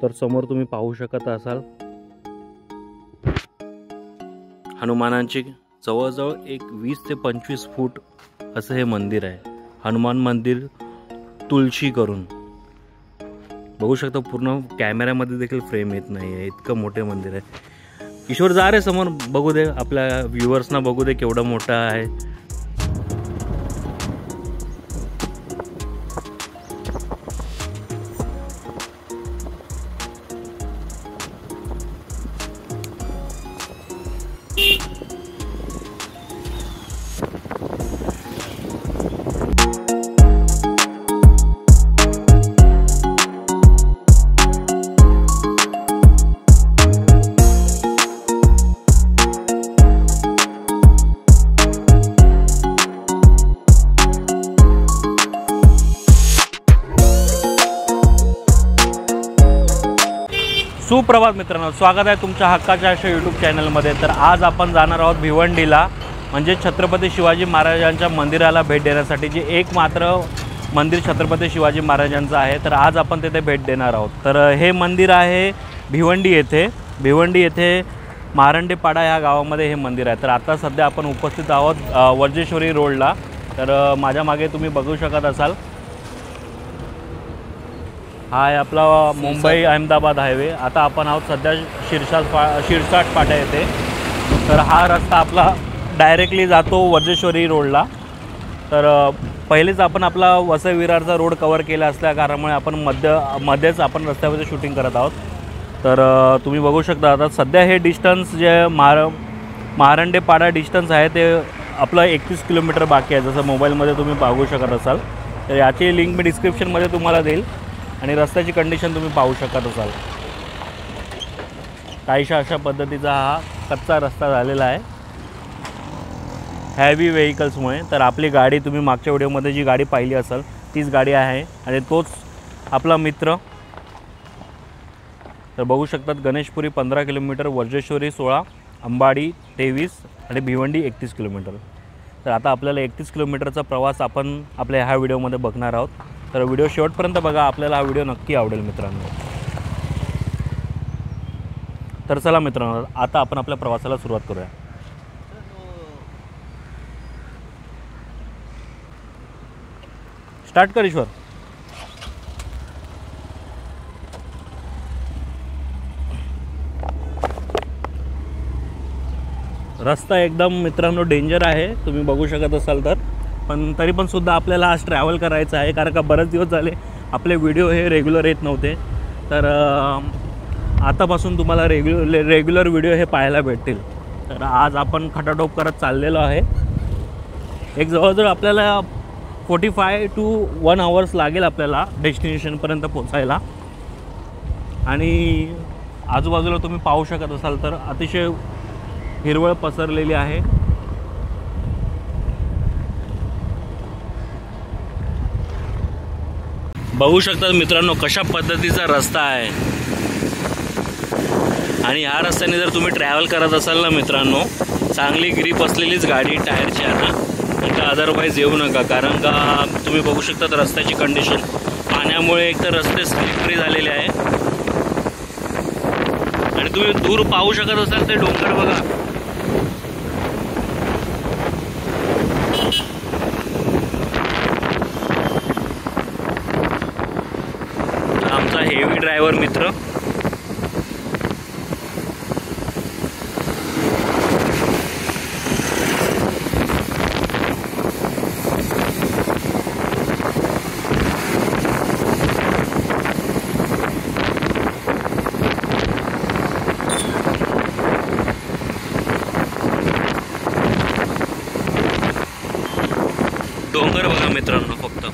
तर समोर तुम्ही पाहू शकत असाल हनुमानांचे जवळजवळ एक 20 ते 25 फूट असं हे मंदिर आहे. हनुमान मंदिर तुळशी करून बघू शकता. पूर्ण कॅमेऱ्यामध्ये देखील फ्रेम येत नाही आहे, इतकं मोठे मंदिर आहे. किशोर जा रे समोर, बघू दे आपल्या व्ह्युअर्सना, बघू दे केवढं मोठं आहे. सुप्रभात मित्रांनो, स्वागत आहे तुमच्या हक्काच्या अशा यूट्यूब चॅनलमध्ये. तर आज आपण जाणार आहोत भिवंडीला, म्हणजे छत्रपती शिवाजी महाराजांच्या मंदिराला भेट देण्यासाठी. जे एकमात्र मंदिर छत्रपती शिवाजी महाराजांचं आहे, तर आज आपण तिथे भेट देणार आहोत. तर हे मंदिर आहे भिवंडी येथे. भिवंडी येथे महारंडेपाडा ह्या गावामध्ये हे मंदिर आहे. तर आता सध्या आपण उपस्थित आहोत वर्जेश्वरी रोडला. तर माझ्या मागे तुम्ही बघू शकत असाल, हा आहे आपला मुंबई अहमदाबाद हायवे. आता आपण आहोत सध्या शिरसाट फाटा येथे. तर हा रस्ता आपला डायरेक्टली जातो वर्जेश्वरी रोडला. तर पहिलेच आपण आपला वसई विरारचा रोड कवर केला असल्या कारणामुळे आपण मध्येच आपण रस्त्यामध्ये शूटिंग करत आहोत. तर तुम्ही बघू शकता आता सध्या हे डिस्टन्स जे महारंडेपाडा डिस्टन्स आहे ते आपलं 31 किलोमीटर बाकी आहे, जसं मोबाईलमध्ये तुम्ही पाहू शकत असाल. तर याची लिंक मी डिस्क्रिप्शनमध्ये तुम्हाला देईल आणि रस्त्याची कंडिशन तुम्ही पाहू शकत असाल. काहीशा अशा पद्धतीचा हा कच्चा रस्ता झालेला आहे हॅवी व्हेकल्समुळे. तर आपली गाडी तुम्ही मागच्या व्हिडिओमध्ये जी गाडी पाहिली असाल तीच गाडी आहे आणि तोच आपला मित्र. तर बघू शकतात गणेशपुरी 15 किलोमीटर, वर्जेश्वरी 16, अंबाडी 23 आणि भिवंडी 31 किलोमीटर. तर आता आपल्याला 31 किलोमीटरचा प्रवास आपण आपल्या ह्या व्हिडिओमध्ये बघणार आहोत. तर व्हिडिओ शेवटपर्यंत बघा, आपल्याला हा व्हिडिओ नक्की आवडेल मित्रांनो. तर चला मित्रांनो, आता आपण आपल्या प्रवासाला सुरुवात करूया. स्टार्ट कर ईश्वर. रस्ता एकदम मित्रांनो डेंजर आहे, तुम्ही बघू शकत असाल. तर पण तरी पण सुद्धा आपल्याला आज ट्रॅव्हल करायचं आहे, कारण का बरेच दिवस झाले आपले व्हिडिओ हे रेग्युलर येत नव्हते. तर आतापासून तुम्हाला रेग्युलर व्हिडिओ हे पाहायला भेटतील. तर आज आपण खटाटोप करत चाललेलो आहे. एक जवळजवळ आपल्याला 45 to 1 hours लागेल आपल्याला डेस्टिनेशनपर्यंत पोचायला. आणि आजूबाजूला तुम्ही पाहू शकत असाल तर अतिशय हिरवळ पसरलेली आहे. बघू शकतात मित्रांनो कशा पद्धतीचा रस्ता आहे. आणि ह्या रस्त्याने जर तुम्ही ट्रॅव्हल करत असाल ना मित्रांनो, चांगली ग्रीप असलेलीच गाडी टायरची आणा, तर अदरवाईज येऊ नका. कारण का तुम्ही बघू शकतात रस्त्याची कंडिशन पाण्यामुळे एकतर रस्ते स्लिपरी झालेले आहे. आणि तुम्ही दूर पाहू शकत असाल ते डोंगर बघा. आमचा हेवी ड्रायव्हर मित्र डोंगर बघा मित्रांनो फक्त.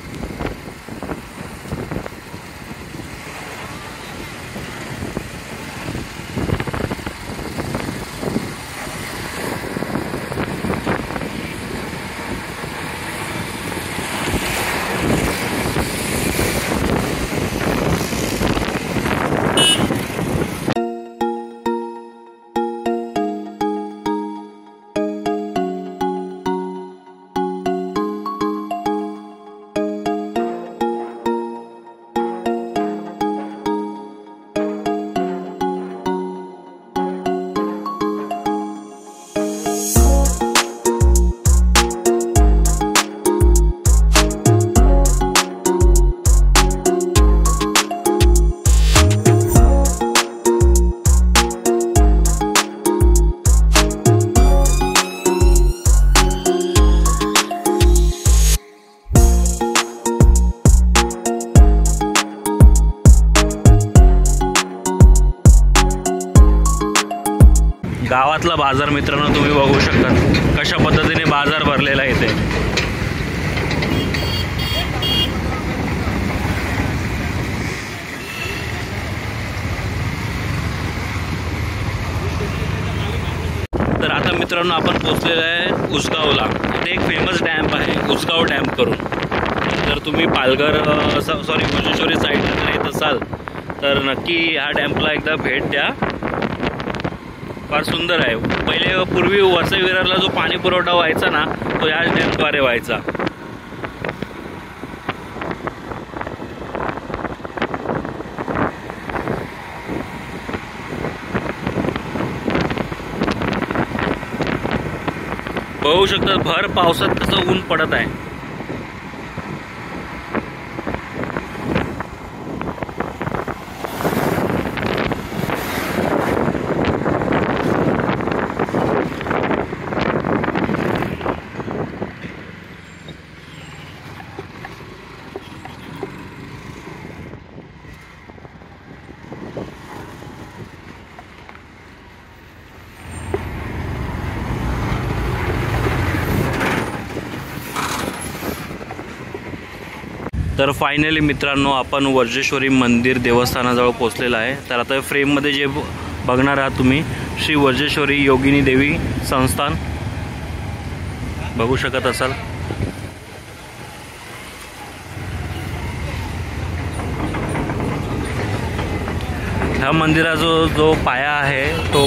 गावातला बाजार मित्रांनो तुम्ही बघू शकता कशा पद्धतीने बाजार भरलेला आहे इथे। तर आता मित्रांनो आपण पोहोचलेलो आहे उसगावला। इथे एक फेमस डॅम आहे उसगाव डॅम करून। जर तुम्ही पालघर वज्रेश्वरी साईडला येत असाल तर नक्की ह्या डॅम्पला एकदा भेट द्या। फार सुंदर आहे। पहिले पूर्वी वसई विरारला जो पाणी पुरवठा व्हायचा ना तो याच डॅमद्वारे व्हायचा। बघू शकता भर पावसात कसं ऊन पडत आहे। तर फायनली मित्रांनो आपण वज्रेश्वरी मंदिर देवस्थानाजवळ पोहोचलेला आहे। तर आता फ्रेममध्ये जे बघणार आहात तुम्ही श्री वज्रेश्वरी योगिनी देवी संस्थान बघू शकत असाल। ह्या मंदिराचा जो पाया आहे तो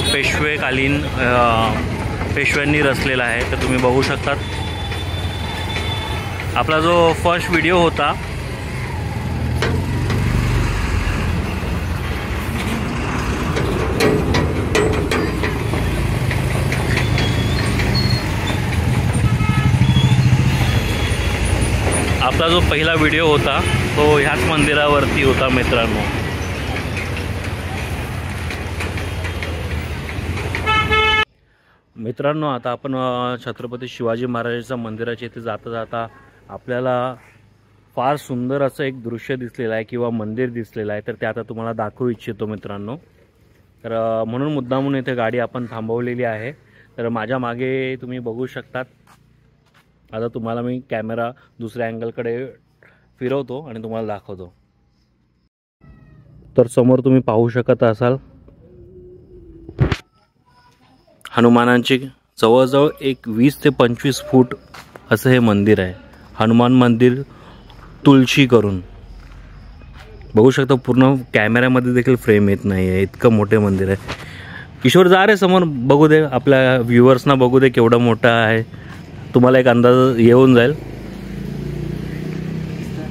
पेशव्यांनी रचलेला आहे। तर तुम्ही बघू शकता आपला जो फर्स्ट व्हिडिओ होता जो पहिला व्हिडिओ होता तो ह्याच मंदिरावरती होता मित्रांनो। मित्रांनो आता आपण छत्रपती शिवाजी महाराजांच्या मंदिराच्या इथे जाता जाता आपल्याला फार सुंदर असं एक दृश्य दिसलेलं आहे किंवा मंदिर दिसलेलं आहे। तर ते आता तुम्हाला दाखवू इच्छितो मित्रांनो। तर म्हणून मुद्दामून इथे गाडी आपण थांबवलेली आहे। तर माझ्या मागे तुम्ही बघू शकतात। आता तुम्हाला मी कॅमेरा दुसऱ्या अँगलकडे फिरवतो आणि तुम्हाला दाखवतो। तर समोर तुम्ही पाहू शकत असाल हनुमानांची जवळजवळ एक 20 ते 25 फूट असं हे मंदिर आहे। हनुमान मंदिर तुळशी करून बघू शकता। पूर्ण कॅमेऱ्यामध्ये देखील फ्रेम येत नाही आहे इतकं मोठे मंदिर आहे। किशोर जा रे समोर बघू दे, आपल्या व्ह्युअर्सना बघू दे केवढं मोठं आहे। तुम्हाला एक अंदाज येऊन जाईल।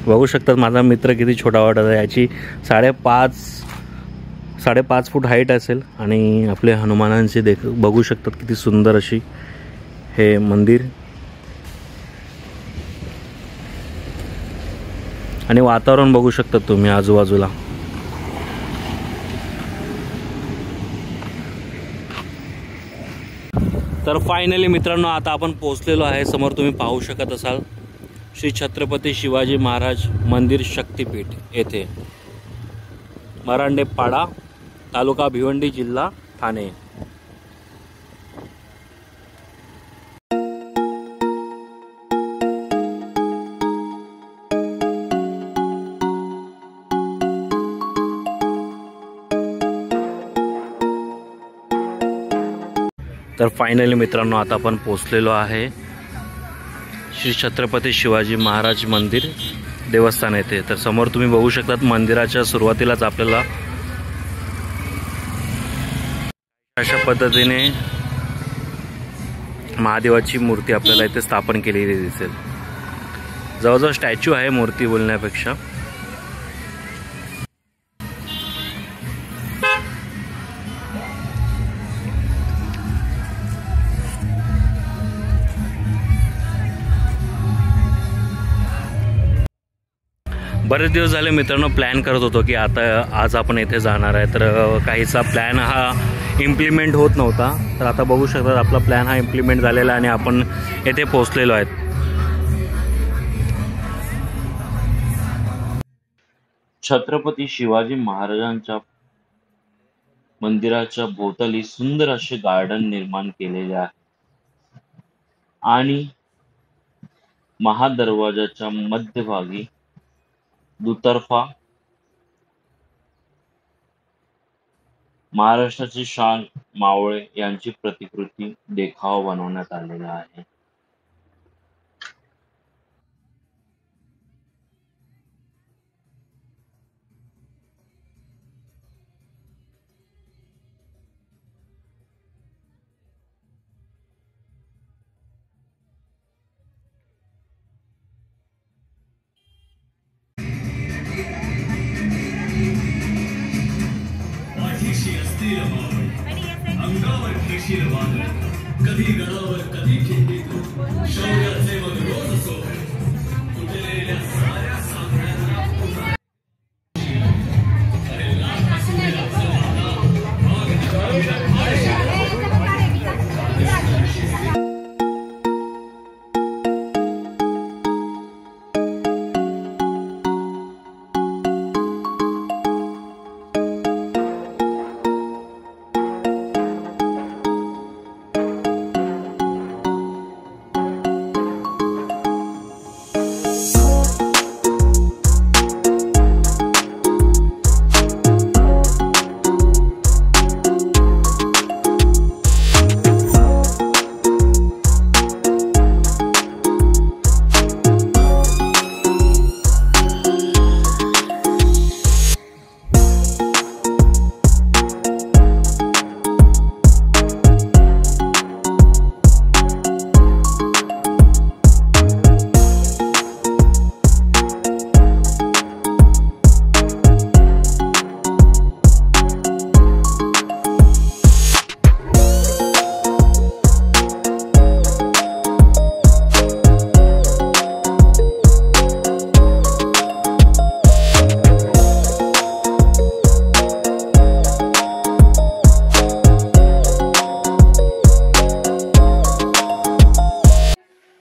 बघू शकतात माझा मित्र किती छोटा वाटत आहे। याची 5.5 फूट हाईट असेल आणि आपले हनुमानांचे बघू शकतात किती सुंदर अशी हे मंदिर आणि वातावरण बघू शकतात तुम्ही आजूबाजूला। तर फायनली मित्रांनो आता आपण पोहोचलेलो आहे। समोर तुम्ही पाहू शकत असाल श्री छत्रपती शिवाजी महाराज मंदिर शक्तिपीठ येथे मरांडेपाडा तालुका भिवंडी जिल्हा ठाणे। तर फायनली मित्रांनो आता आपण पोहोचलेलो आहे श्री छत्रपती शिवाजी महाराज मंदिर देवस्थान येथे। तर समोर तुम्ही बघू शकतात मंदिराच्या सुरुवातीलाच आपल्याला अशा पद्धतीने महादेवाची मूर्ती आपल्याला इथे स्थापन केलेली दिसेल। जवळजवळ स्टॅच्यू आहे मूर्ती बोलण्यापेक्षा। बरेच दिवस झाले मित्रांनो प्लॅन करत होतो की आता आज आपण इथे जाणार आहे। तर काहीचा प्लॅन हा इम्प्लिमेंट होत नव्हता। तर आता बघू शकतात आपला प्लॅन हा इम्प्लिमेंट झालेला आणि आपण येथे पोहोचलेलो आहेत। छत्रपती शिवाजी महाराजांच्या मंदिराच्या भोवताली सुंदर असे गार्डन निर्माण केलेले आहे आणि महादरवाजाच्या मध्यभागी दुतर्फा महाराष्ट्राची शान मावळे यांची प्रतिकृती देखावा बनवण्यात आलेला आहे. पाठीशी असतील मावळ, अंगावर ठेशील वादळ, कधी गडावर कधी खिंडीत शौर्याचे मग रोज सोहळे, तुटलेल्या साऱ्या साखळ्यांना पुन्हा अरे लाख सूर्याचं वादळ, मग नकामीला फाळशी.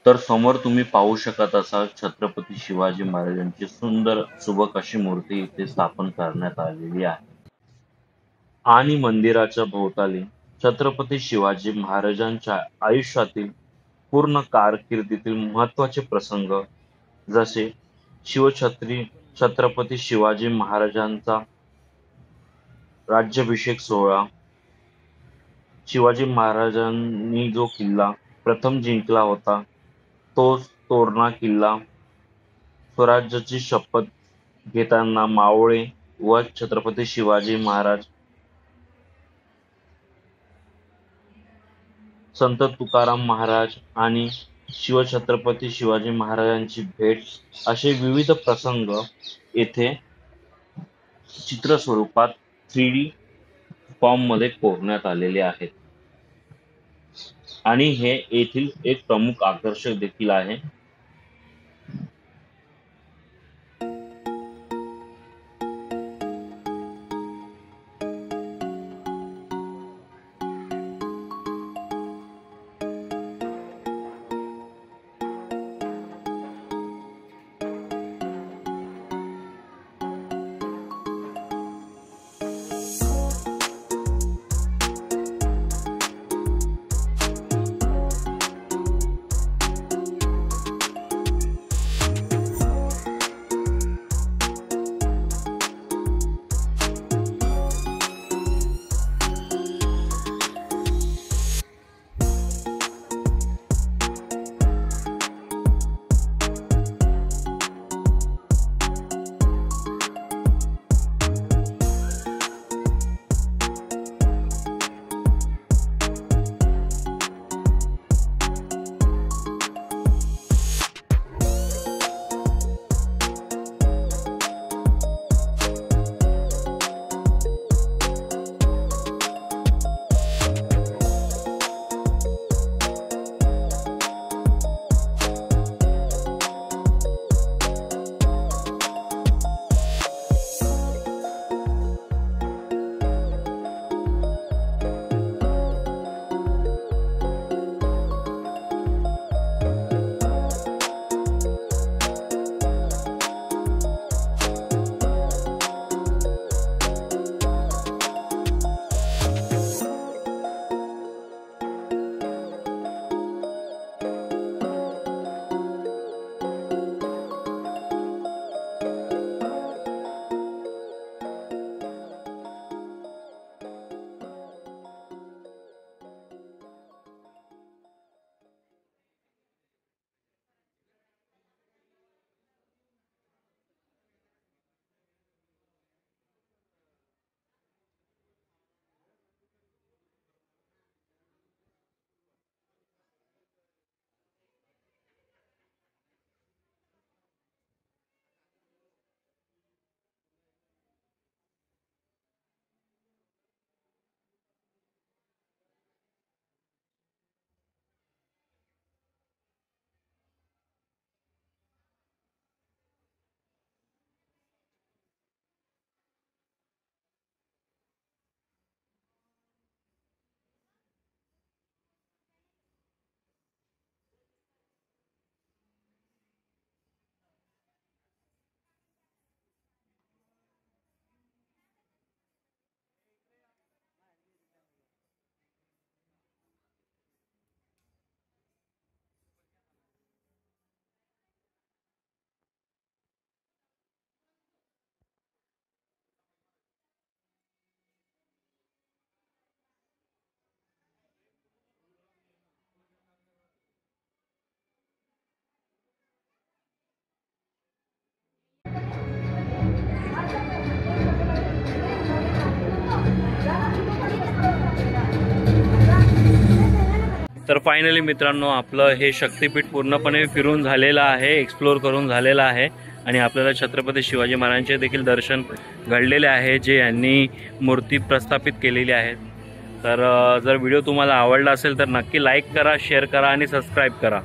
तर समोर तुम्ही पाहू शकत असाल छत्रपती शिवाजी महाराजांची सुंदर सुबक अशी मूर्ती इथे स्थापन करण्यात आलेली आहे आणि मंदिराच्या भोवताली छत्रपती शिवाजी महाराजांच्या आयुष्यातील पूर्ण कारकिर्दीतील महत्त्वाचे प्रसंग जसे छत्रपती शिवाजी महाराजांचा राज्याभिषेक सोहळा, शिवाजी महाराजांनी जो किल्ला प्रथम जिंकला होता तोच तोरणा किल्ला, स्वराज्याची शपथ घेताना मावळे व छत्रपती शिवाजी महाराज, संत तुकाराम महाराज आणि शिवछत्रपती शिवाजी महाराजांची भेट असे विविध प्रसंग येथे चित्र स्वरूपात 3D फॉर्म मध्ये कोरण्यात आलेले आहेत आणि हे येथील एक प्रमुख आकर्षक देखील आहे. तर फायनली मित्रांनो आपलं हे शक्तिपीठ पूर्णपणे फिरून झालेलं आहे, एक्सप्लोर करून झालेलं आहे आणि आपल्याला छत्रपती शिवाजी महाराजांचे देखील दर्शन घडलेले आहे जे यांनी मूर्ती प्रस्थापित केलेली आहे। तर जर व्हिडिओ तुम्हाला आवडला असेल तर नक्की लाईक करा, शेअर करा आणि सबस्क्राईब करा।